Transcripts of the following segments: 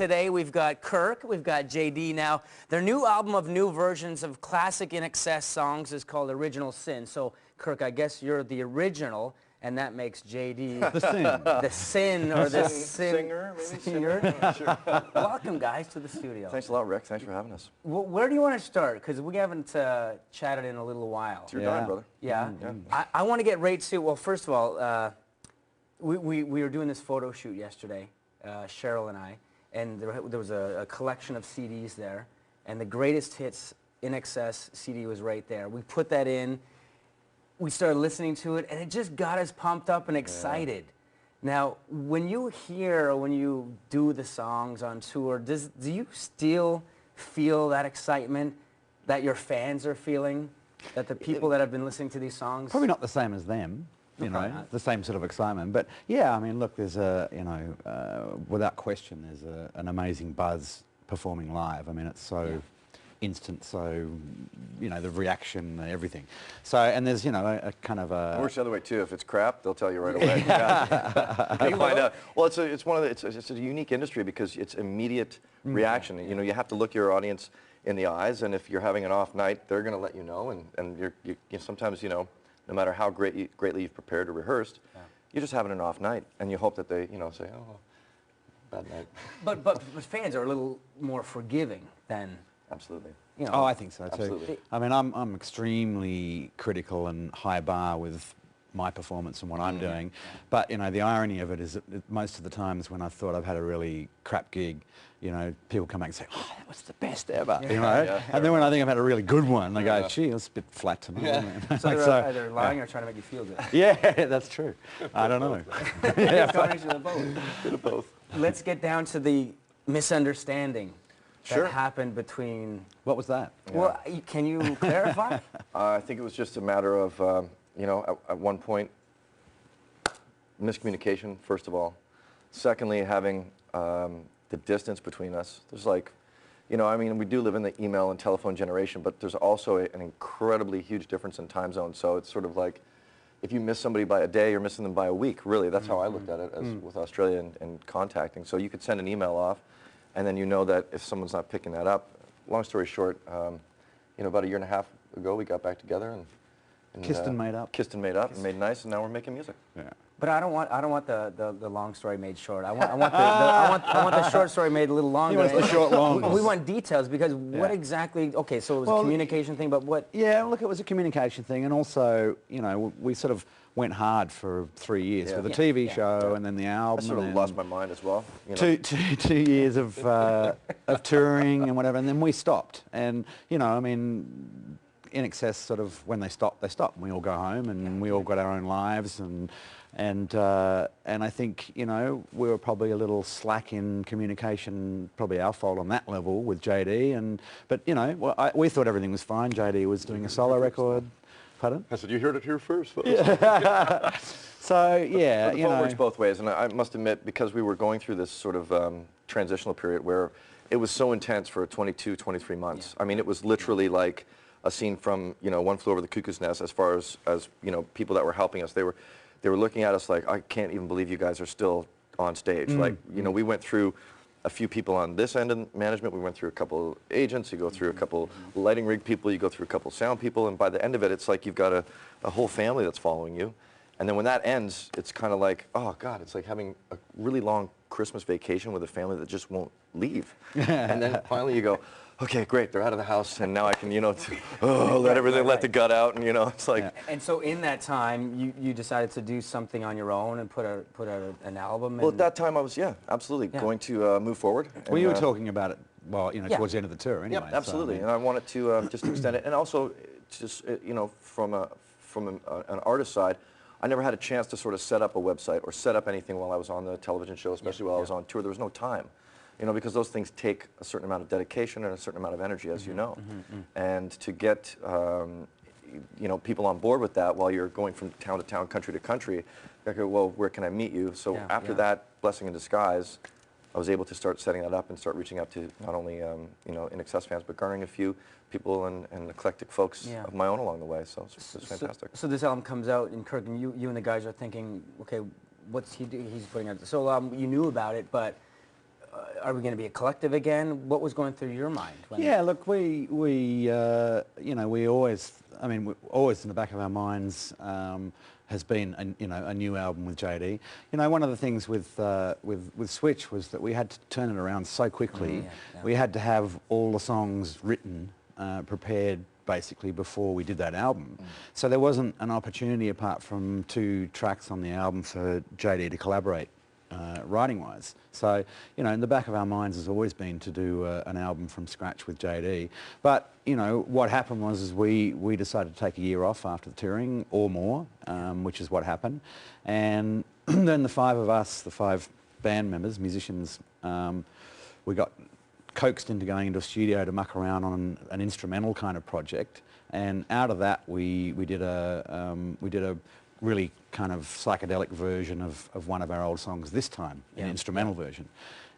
Today we've got Kirk, we've got JD. Now, their new album of new versions of classic In Excess songs is called Original Sin. So, Kirk, I guess you're the original, and that makes JD the sin. The sin, or the singer, maybe singer. I'm not sure. Welcome, guys, to the studio. Thanks a lot, Rick. Thanks for having us. Where do you want to start? Because we haven't chatted in a little while. It's your time, brother. Yeah. I want to get right to, well, first of all, we were doing this photo shoot yesterday, Cheryl and I, and there was a collection of CDs there, and the greatest hits In Excess CD was right there. We put that in, we started listening to it, and it just got us pumped up and excited. Now, when you hear or when you do the songs on tour, do you still feel that excitement that your fans are feeling, that the people that have been listening to these songs? Probably not the same as them. You know, the same sort of excitement. But yeah, I mean, look, there's a, you know, without question, there's an amazing buzz performing live. I mean, it's so instant, so, you know, the reaction, everything. So, and there's, you know, a kind of a... It works the other way too. If it's crap, they'll tell you right away. They find out. Well, it's a unique industry because it's immediate reaction. You know, you have to look your audience in the eyes, and if you're having an off night, they're going to let you know, and you sometimes, you know, no matter how greatly you've prepared or rehearsed, you're just having an off night, and you hope that they, you know, say, oh, bad night. But fans are a little more forgiving than... Absolutely. You know, Oh, I think so too. Absolutely. I mean, I'm extremely critical and high bar with my performance and what I'm doing, but you know, the irony of it is that most of the times when I thought I've had a really crap gig, you know, people come back and say, oh, that was the best ever, you know, and then when I think I've had a really good one, they go, gee, it was a bit flat tonight. So they're either lying or trying to make you feel good. Yeah, that's true. I don't know. Combination of both. Bit of both. Let's get down to the misunderstanding that happened between... What was that? Well, can you clarify? I think it was just a matter of, you know, at one point, miscommunication, first of all. Secondly, having the distance between us. There's like, you know, I mean, we do live in the email and telephone generation, but there's also an incredibly huge difference in time zones. So it's sort of like, if you miss somebody by a day, you're missing them by a week, really. That's how I looked at it as with Australia and contacting. So you could send an email off, and then you know that if someone's not picking that up, long story short, you know, about a year and a half ago, we got back together and Kissed and made up. Kissed and made up and made nice, and now we're making music. Yeah. But I don't want the long story made short. I want the short story made a little longer. He wants the short long. We want details because what exactly? Okay, so it was a communication thing, but what? Yeah, look, it was a communication thing, and also, you know, we sort of went hard for 3 years with the TV show and then the album. I sort of lost my mind as well. You two know. years of touring and whatever, and then we stopped. And you know, I mean, In Excess sort of, when they stop, they stop. We all go home and we all got our own lives, and I think, you know, we were probably a little slack in communication, probably our fault on that level with JD. But you know, well, we thought everything was fine. JD was doing a solo record. Pardon? I said, you heard it here first, folks. So yeah, but the phone works both ways, and I must admit, because we were going through this sort of transitional period where it was so intense for 22, 23 months. I mean, it was literally like a scene from, you know, One Flew Over the Cuckoo's Nest. As far as you know, people that were helping us, they were looking at us like, I can't even believe you guys are still on stage. Like, you know, we went through a few people on this end of management. We went through a couple agents. You go through a couple lighting rig people. You go through a couple sound people. And by the end of it, it's like you've got a whole family that's following you. And then when that ends, it's kind of like, oh, God, it's like having a really long Christmas vacation with a family that just won't leave. And then finally you go, okay, great, they're out of the house, and now I can, you know, let everything, let the gut out, and you know, it's like. And so in that time, you decided to do something on your own and put out an album. Well, at that time I was, absolutely going to move forward. Well, you were talking about it, well, you know, towards the end of the tour, anyway. Yeah, absolutely, so, and I wanted to just extend it, and also just, you know, from an artist side, I never had a chance to sort of set up a website or set up anything while I was on the television show, especially while I was on tour. There was no time. You know, because those things take a certain amount of dedication and a certain amount of energy, as you know. And to get, you know, people on board with that while you're going from town to town, country to country, I go, well, where can I meet you? So after that blessing in disguise, I was able to start setting that up and start reaching out to not only, you know, In Excess fans, but garnering a few people and eclectic folks of my own along the way. So it's fantastic. So this album comes out, and Kirk, and you and the guys are thinking, okay, what's he do? He's putting out the solo album. You knew about it, but are we going to be a collective again? What was going through your mind? Yeah, look, we you know, we always, I mean, always in the back of our minds has been, a new album with JD. You know, one of the things with Switch was that we had to turn it around so quickly. We had to have all the songs written, prepared basically before we did that album. So there wasn't an opportunity apart from 2 tracks on the album for JD to collaborate writing-wise. So, you know, in the back of our minds has always been to do an album from scratch with JD. But, you know, what happened was we decided to take a year off after the touring or more, which is what happened. And then the 5 of us, the 5 band members, musicians, we got coaxed into going into a studio to muck around on an instrumental kind of project. And out of that, we did a really kind of psychedelic version of one of our old songs this time, an instrumental version.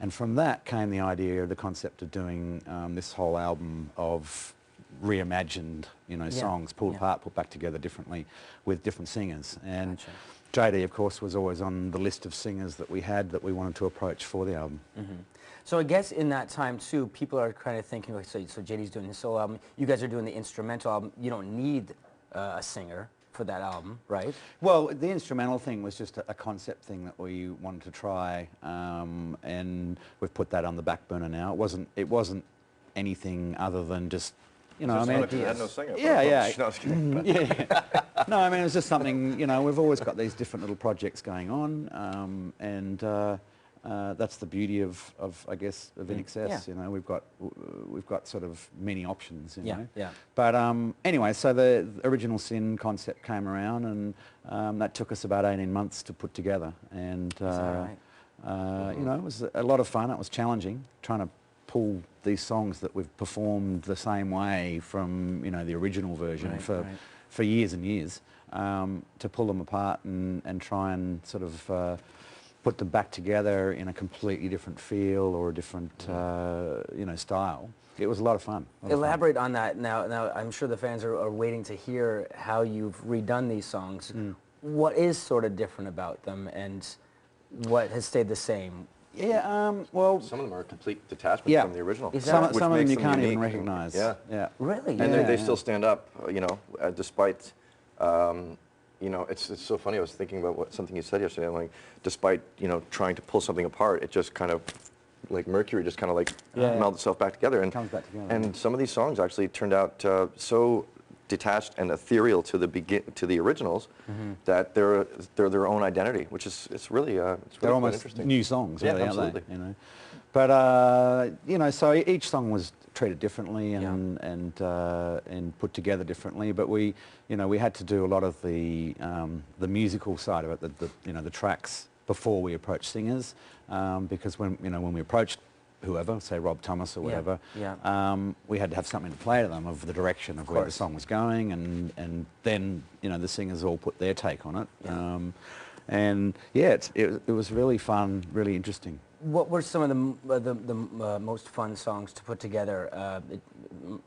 And from that came the idea, the concept of doing this whole album of reimagined, songs, pulled apart, put back together differently with different singers. And JD, of course, was always on the list of singers that we had that we wanted to approach for the album. So I guess in that time too, people are kind of thinking, like, so JD's doing his solo album, you guys are doing the instrumental album, you don't need a singer for that album, right? Well, the instrumental thing was just a concept thing that we wanted to try, and we've put that on the back burner now. It wasn't anything other than just, I mean, you had no singer. Yeah. No, I was kidding. No, I mean, it was just something, we've always got these different little projects going on, and that's the beauty of I guess, of In Excess. We've got sort of many options. But anyway, so the original Sin concept came around, and that took us about 18 months to put together. And it was a lot of fun. It was challenging trying to pull these songs that we've performed the same way from the original version for years and years, to pull them apart and try and sort of put them back together in a completely different feel or a different style. It was a lot of fun. Elaborate on that. Now I'm sure the fans are waiting to hear how you've redone these songs. What is sort of different about them, and what has stayed the same? Well, some of them are a complete detachment from the original. Some of them you can't even unique. recognize. Really? And they still stand up, despite, it's so funny. I was thinking about something you said yesterday. I'm like, despite, trying to pull something apart, it just kind of, like mercury, just kind of like meld itself back together. And comes back together. And some of these songs actually turned out so detached and ethereal to the originals that they're their own identity, which is really they're almost interesting. New songs, really, absolutely. Aren't they? But so each song was treated differently and put together differently. But we had to do a lot of the musical side of it, the tracks before we approached singers, because when we approached whoever, say Rob Thomas or whatever, we had to have something to play to them of the direction of where the song was going, and then the singers all put their take on it. It was really fun, really interesting. What were some of the most fun songs to put together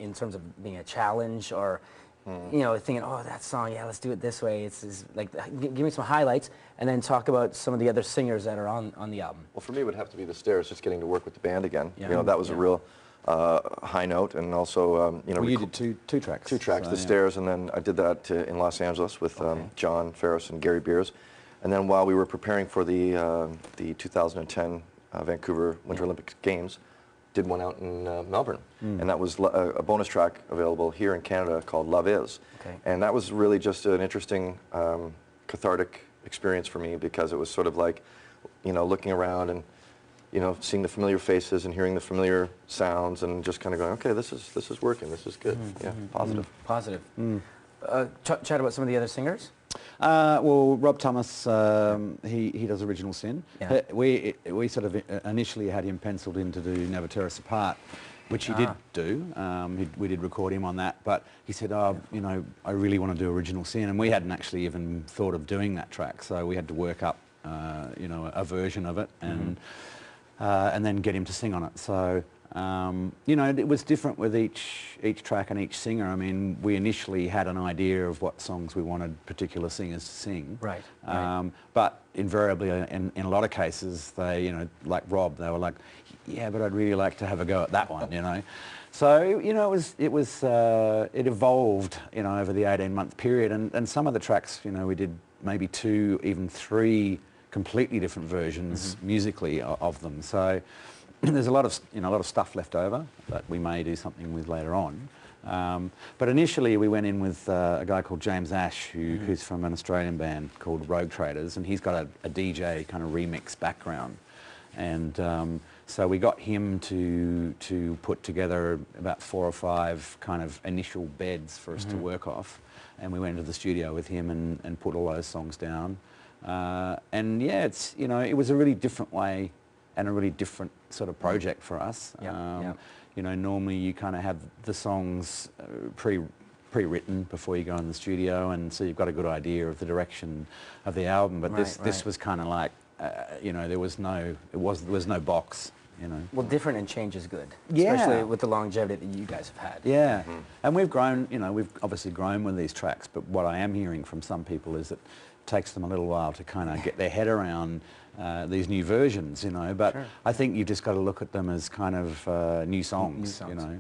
in terms of being a challenge, or thinking, oh, that song, let's do it this way. It's like, give me some highlights, and then talk about some of the other singers that are on the album. Well, for me, it would have to be The Stairs, just getting to work with the band again. That was a real high note, and also, Well, you did two tracks. Two tracks, The Stairs, and then I did that in Los Angeles with John Ferris and Gary Beers. And then while we were preparing for the 2010 Vancouver Winter Olympic Games, did one out in Melbourne, and that was a bonus track available here in Canada called Love Is. And that was really just an interesting cathartic experience for me, because it was sort of like, looking around and, seeing the familiar faces and hearing the familiar sounds, and just kind of going, okay, this is working, this is good, positive. Positive. Chat about some of the other singers? Well, Rob Thomas, he does Original Sin. We sort of initially had him penciled in to do Never Tear Us Apart, which he did do. We did record him on that, but he said, I really want to do Original Sin, and we hadn't actually even thought of doing that track, so we had to work up, a version of it, and then get him to sing on it. So You know, it was different with each track and each singer. I mean, we initially had an idea of what songs we wanted particular singers to sing. Right. But invariably, in a lot of cases, they, you know, like Rob, they were like, yeah, but I'd really like to have a go at that one, you know. So, you know, it evolved, you know, over the 18-month period, and some of the tracks, you know, we did maybe 2, even 3 completely different versions musically of them. So there's a lot of, you know, a lot of stuff left over that we may do something with later on. But initially we went in with a guy called James Ash, who's from an Australian band called Rogue Traders, and he's got a DJ kind of remix background. And so we got him to put together about 4 or 5 kind of initial beds for us to work off. And we went into the studio with him and put all those songs down. And yeah, it's, you know, it was a really different way and a really different sort of project for us. You know, normally you kind of have the songs pre-written before you go in the studio, and so you've got a good idea of the direction of the album. But this was kind of like, you know, there was no box. You know. Well, different and change is good, Yeah. especially with the longevity that you guys have had. Yeah, and we've grown, you know, we've obviously grown with these tracks, but what I am hearing from some people is it takes them a little while to kind of get their head around these new versions, you know, but I think you've just got to look at them as kind of new songs, you know.